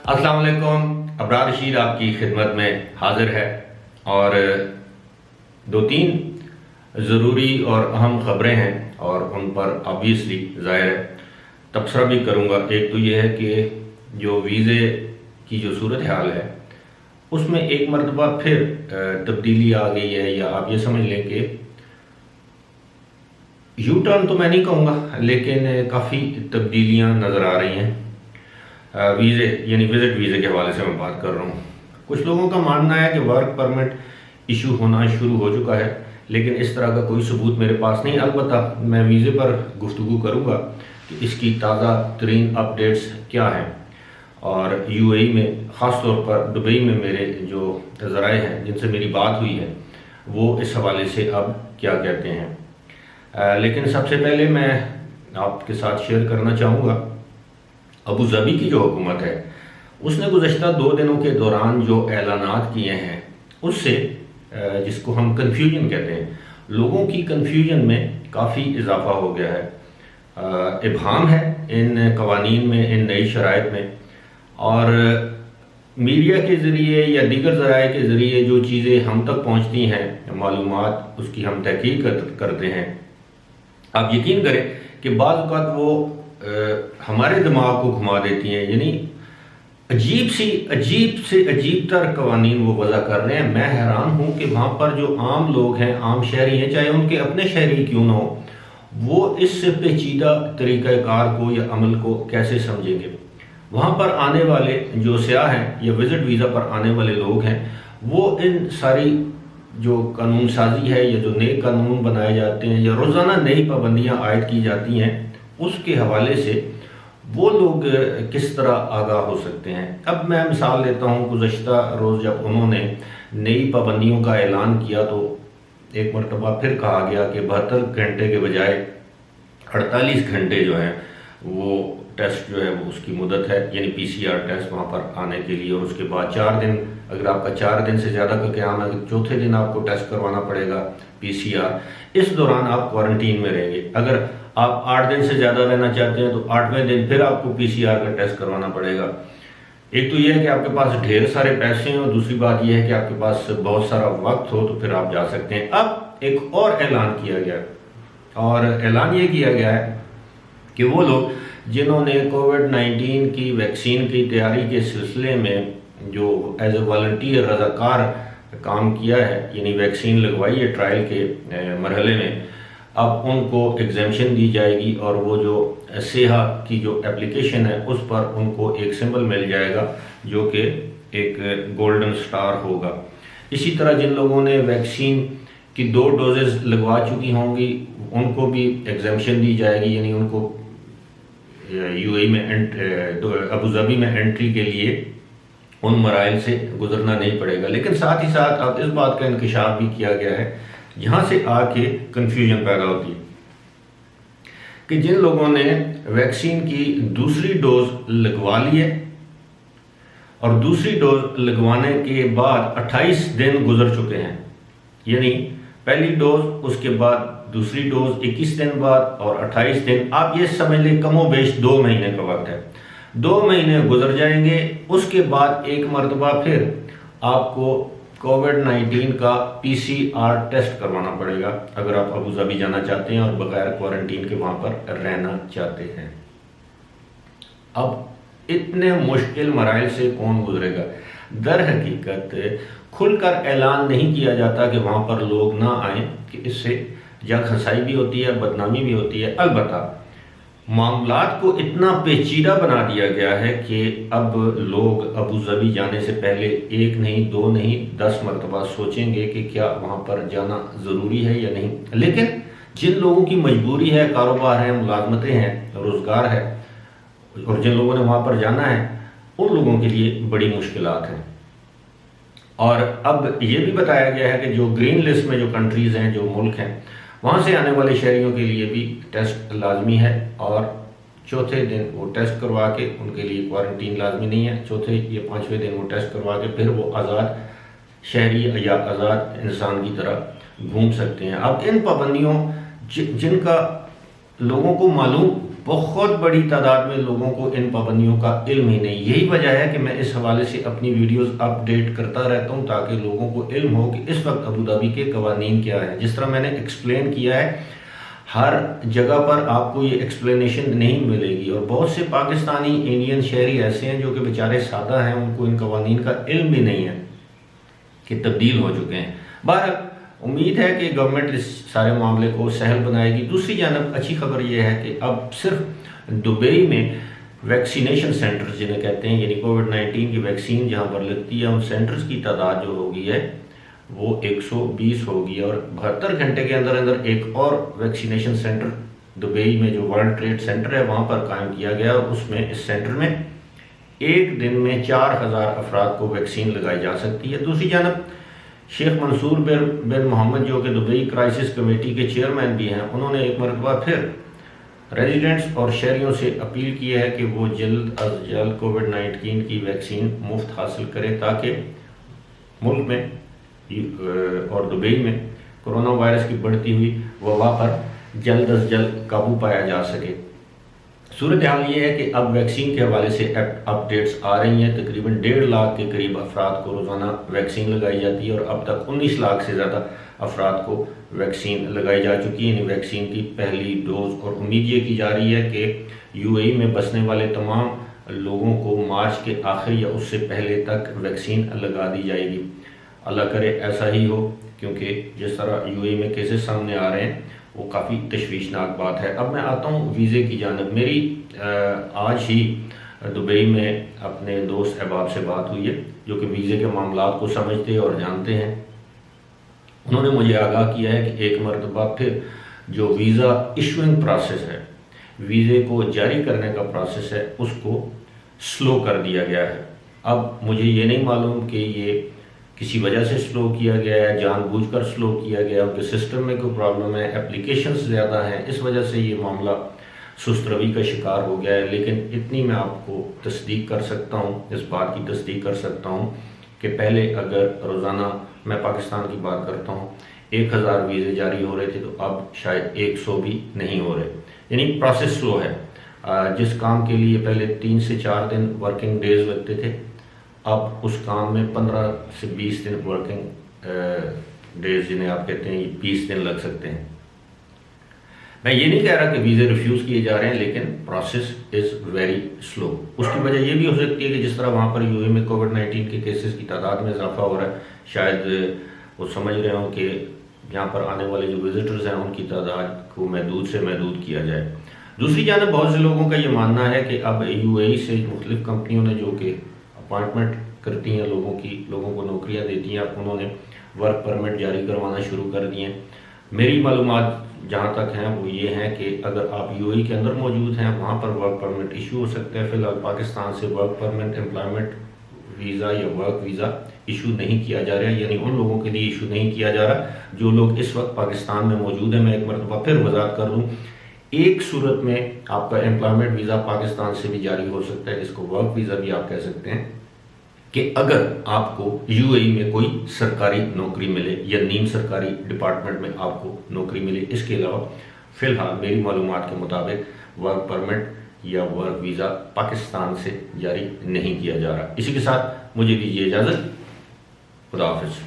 अस्सलाम वालेकुम। अबरार रशीद आपकी खिदमत में हाजिर है और दो तीन ज़रूरी और अहम ख़बरें हैं और उन पर ऑब्वियसली ज़ाहिर है तबसरा भी करूँगा। एक तो ये है कि जो वीज़े की जो सूरत हाल है उसमें एक मरतबा फिर तब्दीली आ गई है, या आप ये समझ लें कि यू टर्न तो मैं नहीं कहूँगा लेकिन काफ़ी तब्दीलियाँ नज़र आ रही हैं। वीज़े यानी विज़िट वीज़े के हवाले से मैं बात कर रहा हूँ। कुछ लोगों का मानना है कि वर्क परमिट इशू होना शुरू हो चुका है, लेकिन इस तरह का कोई सबूत मेरे पास नहीं। अलबत्ता मैं वीज़े पर गुफ्तगू करूँगा कि इसकी ताज़ा तरीन अपडेट्स क्या हैं और यूएई में, ख़ास तौर पर दुबई में मेरे जो ज़राए हैं जिनसे मेरी बात हुई है वो इस हवाले से अब क्या कहते हैं। लेकिन सबसे पहले मैं आपके साथ शेयर करना चाहूँगा अबू धाबी की जो हुकूमत है उसने गुज़श्ता 2 दिनों के दौरान जो ऐलानात किए हैं उससे जिसको हम कन्फ्यूजन कहते हैं, लोगों की कन्फ्यूजन में काफ़ी इजाफा हो गया है। इब्हाम है इन कवानीन में, इन नई शराइत में, और मीडिया के ज़रिए या दीगर ज़राए के ज़रिए जो चीज़ें हम तक पहुँचती हैं मालूमात, उसकी हम तहकीक करते हैं। आप यकीन करें कि बाज़ औक़ात वो हमारे दिमाग को घुमा देती हैं। यानी अजीब से अजीब तर कवानीन वो वज़ा कर रहे हैं। मैं हैरान हूँ कि वहाँ पर जो आम लोग हैं, आम शहरी हैं, चाहे उनके अपने शहरी क्यों ना हो, वो इस पेचीदा तरीक़ाकार को या अमल को कैसे समझेंगे। वहाँ पर आने वाले जो सयाह हैं या विज़िट वीज़ा पर आने वाले लोग हैं वो इन सारी जो कानून साजी है या जो नए कानून बनाए जाते हैं या रोज़ाना नई पाबंदियाँ आयद की जाती हैं उसके हवाले से वो लोग किस तरह आगाह हो सकते हैं। अब मैं मिसाल लेता हूँ, गुज़श्ता रोज़ जब उन्होंने नई पाबंदियों का ऐलान किया तो एक मरतबा फिर कहा गया कि 72 घंटे के बजाय 48 घंटे जो हैं वो टेस्ट जो है वो उसकी मुद्दत है, यानी PCR टेस्ट वहाँ पर आने के लिए। और उसके बाद 4 दिन, अगर आपका 4 दिन से ज़्यादा का क़याम है, चौथे दिन आपको टेस्ट करवाना पड़ेगा PCR। इस दौरान आप क्वारंटीन में रहेंगे। अगर आप 8 दिन से ज़्यादा रहना चाहते हैं तो 8वें दिन फिर आपको PCR का टेस्ट करवाना पड़ेगा। एक तो यह है कि आपके पास ढेर सारे पैसे हैं और दूसरी बात यह है कि आपके पास बहुत सारा वक्त हो तो फिर आप जा सकते हैं। अब एक और ऐलान किया गया और ऐलान ये किया गया है कि वो लोग जिन्होंने कोविड-19 की वैक्सीन की तैयारी के सिलसिले में जो एज ए वॉलंटियर रज़ाकार काम किया है, यानी वैक्सीन लगवाई है ट्रायल के मरहले में, अब उनको एग्जेम्पशन दी जाएगी और वो जो सेहा की जो एप्लीकेशन है उस पर उनको एक सिंबल मिल जाएगा जो कि एक गोल्डन स्टार होगा। इसी तरह जिन लोगों ने वैक्सीन की 2 डोजेज़ लगवा चुकी होंगी उनको भी एग्जेम्पशन दी जाएगी, यानी उनको यूएई में अबू धाबी में एंट्री के लिए उन मराइल से गुजरना नहीं पड़ेगा। लेकिन साथ ही साथ अब इस बात का इंकशाफ भी किया गया है जहाँ से आके कन्फ्यूजन पैदा होती है कि जिन लोगों ने वैक्सीन की दूसरी डोज लगवा ली है और दूसरी डोज लगवाने के बाद 28 दिन गुजर चुके हैं, यानी पहली डोज, उसके बाद दूसरी डोज 21 दिन बाद और 28 दिन, आप ये समझ लें कमोबेश 2 महीने का वक्त है। 2 महीने गुजर जाएंगे, उसके बाद एक मरतबा फिर आपको कोविड-19 का PCR टेस्ट करवाना पड़ेगा अगर आप अबू धाबी जाना चाहते हैं और बगैर क्वारंटीन के वहाँ पर रहना चाहते हैं। अब इतने मुश्किल मराइल से कौन गुजरेगा? दर हकीकत खुलकर ऐलान नहीं किया जाता कि वहाँ पर लोग ना आए, कि इससे जंग खसाई भी होती है, बदनामी भी होती है। अलबत्ता मामलात को इतना पेचीदा बना दिया गया है कि अब लोग अबू धाबी जाने से पहले 1 नहीं 2 नहीं 10 मरतबा सोचेंगे कि क्या वहाँ पर जाना ज़रूरी है या नहीं। लेकिन जिन लोगों की मजबूरी है, कारोबार है, मुलाजमतें हैं, रोज़गार है, और जिन लोगों ने वहाँ पर जाना है उन लोगों के लिए बड़ी मुश्किलात हैं। और अब ये भी बताया गया है कि जो ग्रीन लिस्ट में जो कंट्रीज़ हैं, जो मुल्क हैं, वहाँ से आने वाले शहरियों के लिए भी टेस्ट लाजमी है और चौथे दिन वो टेस्ट करवा के, उनके लिए क्वारंटीन लाजमी नहीं है, चौथे या 5वें दिन वो टेस्ट करवा के फिर वो आज़ाद शहरी या आज़ाद इंसान की तरह घूम सकते हैं। अब इन पाबंदियों जिनका लोगों को मालूम बहुत बड़ी तादाद में लोगों को इन पाबंदियों का इल्म ही नहीं। यही वजह है कि मैं इस हवाले से अपनी वीडियोस अपडेट करता रहता हूं ताकि लोगों को इल्म हो कि इस वक्त अबू धाबी के कवानीन क्या है। जिस तरह मैंने एक्सप्लेन किया है, हर जगह पर आपको ये एक्सप्लेनेशन नहीं मिलेगी, और बहुत से पाकिस्तानी इंडियन शहरी ऐसे हैं जो कि बेचारे सादा हैं, उनको इन कवानीन का इल्म भी नहीं है कि तब्दील हो चुके हैं। बहरहाल उम्मीद है कि गवर्नमेंट इस सारे मामले को सहल बनाएगी। दूसरी जानब अच्छी खबर यह है कि अब सिर्फ दुबई में वैक्सीनेशन सेंटर्स जिन्हें कहते हैं, यानी कोविड-19 की वैक्सीन जहां पर लगती है, उन सेंटर्स की तादाद जो होगी है वो 120 होगी, और 72 घंटे के अंदर अंदर एक और वैक्सीनेशन सेंटर दुबई में जो वर्ल्ड ट्रेड सेंटर है वहाँ पर कायम किया गया, और उसमें इस सेंटर में एक दिन में 4000 अफराद को वैक्सीन लगाई जा सकती है। दूसरी जानब शेख मंसूर बिन मोहम्मद जो कि दुबई क्राइसिस कमेटी के चेयरमैन भी हैं, उन्होंने एक मरतबा फिर रेजिडेंट्स और शहरियों से अपील की है कि वो जल्द अज जल्द कोविड-19 की वैक्सीन मुफ्त हासिल करें ताकि मुल्क में और दुबई में कोरोना वायरस की बढ़ती हुई वबा पर जल्द अज जल्द काबू पाया जा सके। सूरत हाल ये है कि अब वैक्सीन के हवाले से अपडेट्स आ रही हैं। तकरीबन 1.5 लाख के करीब अफराद को रोज़ाना वैक्सीन लगाई जाती है, और अब तक 19 लाख से ज़्यादा अफराद को वैक्सीन लगाई जा चुकी है, वैक्सीन की पहली डोज। और उम्मीद ये की जा रही है कि यूएई में बसने वाले तमाम लोगों को मार्च के आखिर या उससे पहले तक वैक्सीन लगा दी जाएगी। अल्लाह करे ऐसा ही हो, क्योंकि जिस तरह यूएई में केसेस सामने आ रहे हैं वो काफ़ी तशवीशनाक बात है। अब मैं आता हूँ वीज़े की जानब। मेरी आज ही दुबई में अपने दोस्त अहबाब से बात हुई है जो कि वीज़े के मामलात को समझते और जानते हैं। उन्होंने मुझे आगाह किया है कि एक मरतबा फिर जो वीज़ा इशूइंग प्रोसेस है, वीज़े को जारी करने का प्रोसेस है, उसको स्लो कर दिया गया है। अब मुझे ये नहीं मालूम कि ये किसी वजह से स्लो किया गया है, जानबूझकर स्लो किया गया, उनके सिस्टम में कोई प्रॉब्लम है, एप्लीकेशंस ज़्यादा हैं, इस वजह से ये मामला सुस्त रवि का शिकार हो गया है। लेकिन इतनी मैं आपको तस्दीक कर सकता हूँ, इस बात की तस्दीक कर सकता हूँ कि पहले अगर रोज़ाना, मैं पाकिस्तान की बात करता हूँ, 1000 वीज़े जारी हो रहे थे तो अब शायद 100 भी नहीं हो रहे, यानी प्रोसेस स्लो है। जिस काम के लिए पहले 3 से 4 दिन वर्किंग डेज लगते थे, अब उस काम में 15 से 20 दिन वर्किंग डेज जिन्हें आप कहते हैं, ये 20 दिन लग सकते हैं। मैं ये नहीं कह रहा कि वीज़े रिफ्यूज़ किए जा रहे हैं, लेकिन प्रोसेस इज़ वेरी स्लो। उसकी वजह ये भी हो सकती है कि जिस तरह वहाँ पर यूएई में कोविड-19 के केसेस की तादाद में इजाफा हो रहा है, शायद वो समझ रहे हों कि यहाँ पर आने वाले जो विजिटर्स हैं उनकी तादाद को महदूद से महदूद किया जाए। दूसरी जानब बहुत से लोगों का ये मानना है कि अब यूएई से मुख्तलिफ कंपनियों ने जो कि अपॉइंटमेंट करती हैं लोगों को नौकरियां देती हैं, अब उन्होंने वर्क परमिट जारी करवाना शुरू कर दिए हैं। मेरी मालूमात जहाँ तक हैं वो ये हैं कि अगर आप यूएई के अंदर मौजूद हैं वहाँ पर वर्क परमिट इशू हो सकता है। फिलहाल पाकिस्तान से वर्क परमिट, एम्प्लॉयमेंट वीज़ा या वर्क वीज़ा इशू नहीं किया जा रहा है, यानी उन लोगों के लिए इशू नहीं किया जा रहा जो लोग इस वक्त पाकिस्तान में मौजूद हैं। मैं एक मरतबा फिर वजाहत कर दूँ, एक सूरत में आपका एम्प्लॉयमेंट वीज़ा पाकिस्तान से भी जारी हो सकता है, इसको वर्क वीज़ा भी आप कह सकते हैं, कि अगर आपको यूएई में कोई सरकारी नौकरी मिले या नीम सरकारी डिपार्टमेंट में आपको नौकरी मिले। इसके अलावा फ़िलहाल मेरी मालूमात के मुताबिक वर्क परमिट या वर्क वीज़ा पाकिस्तान से जारी नहीं किया जा रहा। इसी के साथ मुझे दीजिए इजाज़त। खुदा हाफिज़।